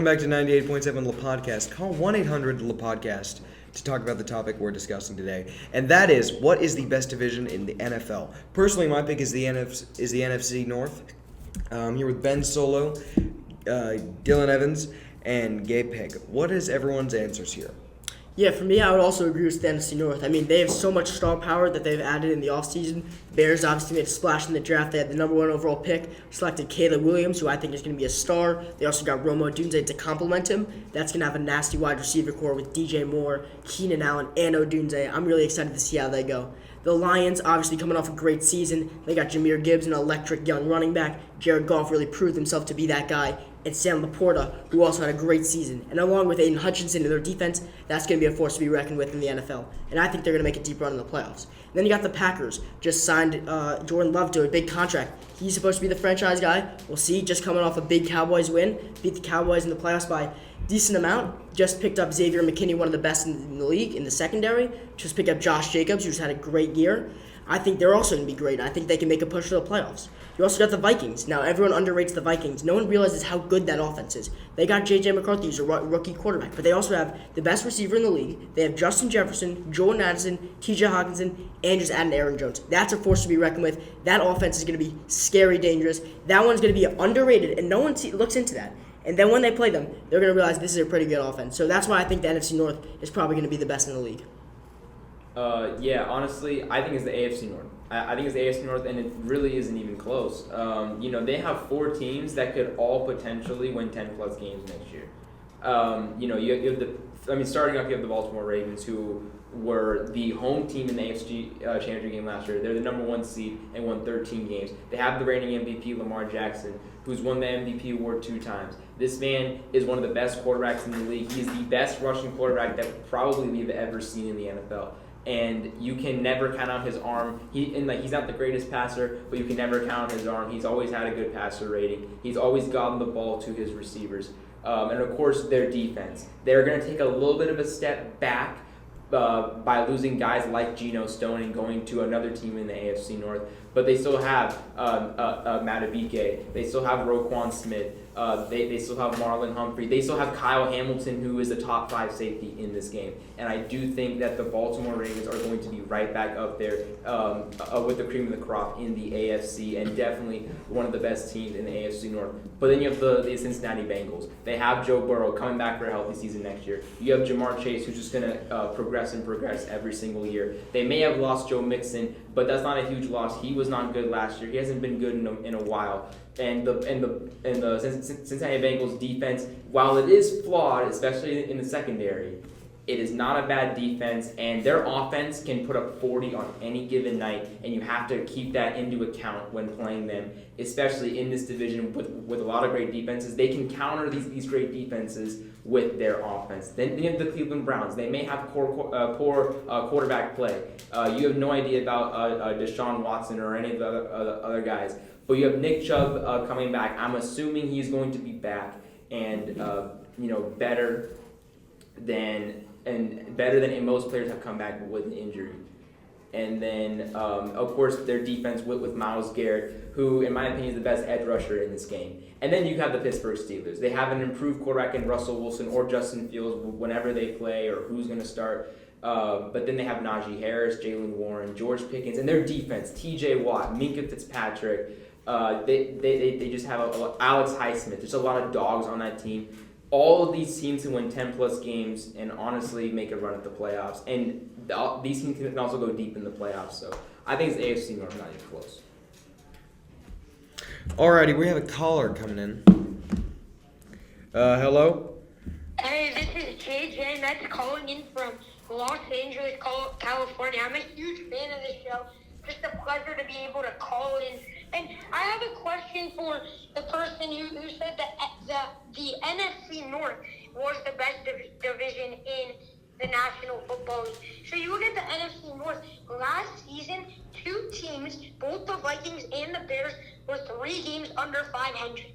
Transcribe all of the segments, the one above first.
Welcome back to 98.7 La Podcast. Call 1-800 La Podcast to talk about the topic we're discussing today, and that is, what is the best division in the NFL? Personally, my pick is the NFC North. I'm here with Ben Solo, Dylan Evans, and Gabe Pegg. What is everyone's answers here? Yeah, for me, I would also agree with the NFC North. I mean, they have so much star power that they've added in the offseason. Bears obviously made a splash in the draft. They had the number 1 overall pick, selected Caleb Williams, who I think is going to be a star. They also got Rome Odunze to complement him. That's going to have a nasty wide receiver core with DJ Moore, Keenan Allen, and Odunze. I'm really excited to see how they go. The Lions, obviously coming off a great season. They got Jahmyr Gibbs, an electric young running back. Jared Goff really proved himself to be that guy. And Sam Laporta, who also had a great season. And along with Aiden Hutchinson in their defense, that's going to be a force to be reckoned with in the NFL. And I think they're going to make a deep run in the playoffs. And then you got the Packers, just signed Jordan Love to a big contract. He's supposed to be the franchise guy. We'll see, just coming off a big Cowboys win. Beat the Cowboys in the playoffs by a decent amount. Just picked up Xavier McKinney, one of the best in the league, in the secondary. Just picked up Josh Jacobs, who's had a great year. I think they're also going to be great. I think they can make a push for the playoffs. You also got the Vikings. Now, everyone underrates the Vikings. No one realizes how good that offense is. They got J.J. McCarthy, who's a rookie quarterback, but they also have the best receiver in the league. They have Justin Jefferson, Jordan Addison, T.J. Hockenson, and just adding Aaron Jones. That's a force to be reckoned with. That offense is going to be scary dangerous. That one's going to be underrated, and no one looks into that. And then when they play them, they're going to realize this is a pretty good offense. So that's why I think the NFC North is probably going to be the best in the league. Honestly, I think it's the AFC North. I think it's the AFC North, and it really isn't even close. They have 4 teams that could all potentially win 10-plus games next year. Starting off, you have the Baltimore Ravens, who were the home team in the AFC Championship game last year. They're the number 1 seed and won 13 games. They have the reigning MVP, Lamar Jackson, who's won the MVP award 2 times. This man is one of the best quarterbacks in the league. He is the best rushing quarterback that probably we've ever seen in the NFL. And you can never count out his arm. He's not the greatest passer, but you can never count on his arm. He's always had a good passer rating. He's always gotten the ball to his receivers. And of course, their defense. They're going to take a little bit of a step back by losing guys like Geno Stone and going to another team in the AFC North. But they still have Madubuike. They still have Roquan Smith. They still have Marlon Humphrey. They still have Kyle Hamilton, who is a top 5 safety in this game. And I do think that the Baltimore Ravens are going to be right back up there with the cream of the crop in the AFC, and definitely one of the best teams in the AFC North. But then you have the Cincinnati Bengals. They have Joe Burrow coming back for a healthy season next year. You have Jamar Chase, who's just going to progress every single year. They may have lost Joe Mixon, but that's not a huge loss. He was not good last year. He hasn't been good in a while. And the Cincinnati Bengals defense, while it is flawed, especially in the secondary, it is not a bad defense, and their offense can put up 40 on any given night, and you have to keep that into account when playing them, especially in this division with a lot of great defenses. They can counter these great defenses with their offense. Then you have the Cleveland Browns. They may have poor quarterback play. You have no idea about Deshaun Watson or any of the other guys. But you have Nick Chubb coming back. I'm assuming he's going to be back and better than most players have come back with an injury. And then, of course, their defense with Myles Garrett, who, in my opinion, is the best edge rusher in this game. And then you have the Pittsburgh Steelers. They have an improved quarterback in Russell Wilson or Justin Fields whenever they play or who's going to start. But then they have Najee Harris, Jaylen Warren, George Pickens, and their defense, T.J. Watt, Minkah Fitzpatrick. They just have Alex Highsmith. There's a lot of dogs on that team. All of these teams can win 10-plus games and honestly make a run at the playoffs. And these teams can also go deep in the playoffs. So I think it's AFC North, not even close. Alrighty, we have a caller coming in. Hello? Hey, this is JJ Metz calling in from Los Angeles, California. I'm a huge fan of the show. Just a pleasure to be able to call in. And I have a question for the person who said that the NFC North was the best division in the National Football League. So you look at the NFC North, last season, 2 teams, both the Vikings and the Bears, were 3 games under 500.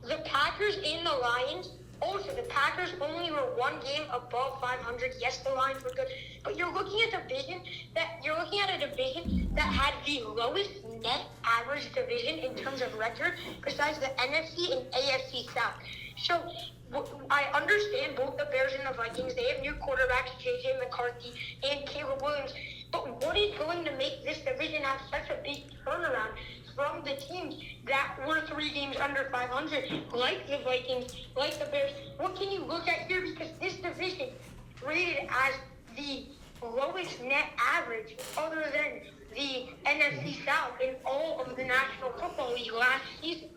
The Packers and the Lions, also the Packers only were 1 game above 500. Yes, the Lions were good, but you're looking at a division that had the lowest net average division in terms of record, besides the NFC and AFC South. So I understand both the Bears and the Vikings. They have new quarterbacks, J.J. McCarthy and Caleb Williams. But what is going to make this division have such a big turnaround from the teams that were 3 games under 500, like the Vikings, like the Bears? What can you look at here? Because this division rated as the lowest net average other than the NFC South in all of the National Football League last season.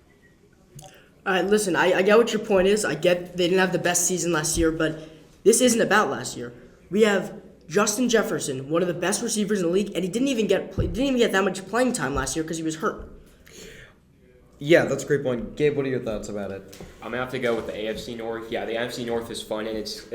All right, listen, I get what your point is. I get they didn't have the best season last year, but this isn't about last year. We have Justin Jefferson, one of the best receivers in the league, and he didn't even get that much playing time last year because he was hurt. Yeah, that's a great point. Gabe, what are your thoughts about it? I'm gonna have to go with the AFC North. Yeah, the AFC North is fun and it's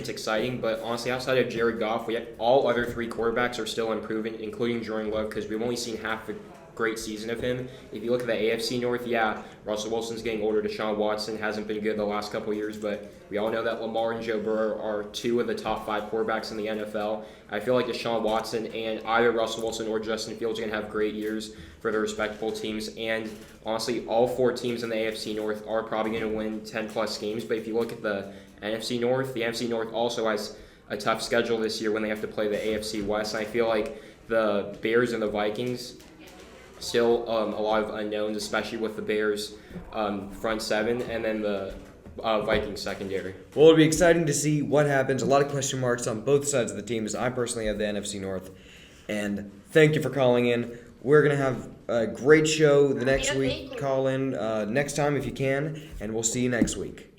exciting. But honestly, outside of Jared Goff, all other 3 quarterbacks are still improving, including Jordan Love, because we've only seen half a great season of him. If you look at the AFC North, yeah, Russell Wilson's getting older. Deshaun Watson hasn't been good the last couple of years, but we all know that Lamar and Joe Burrow are 2 of the top 5 quarterbacks in the NFL. I feel like Deshaun Watson and either Russell Wilson or Justin Fields are going to have great years for their respectable teams. And honestly, all 4 teams in the AFC North are probably going to win 10-plus games. But if you look at the NFC North, the NFC North also has a tough schedule this year when they have to play the AFC West. And I feel like the Bears and the Vikings, still a lot of unknowns, especially with the Bears front 7 and then the Vikings secondary. Well, it'll be exciting to see what happens. A lot of question marks on both sides of the teams. I personally have the NFC North. And thank you for calling in. We're going to have a great show the next week. Call in next time if you can, and we'll see you next week.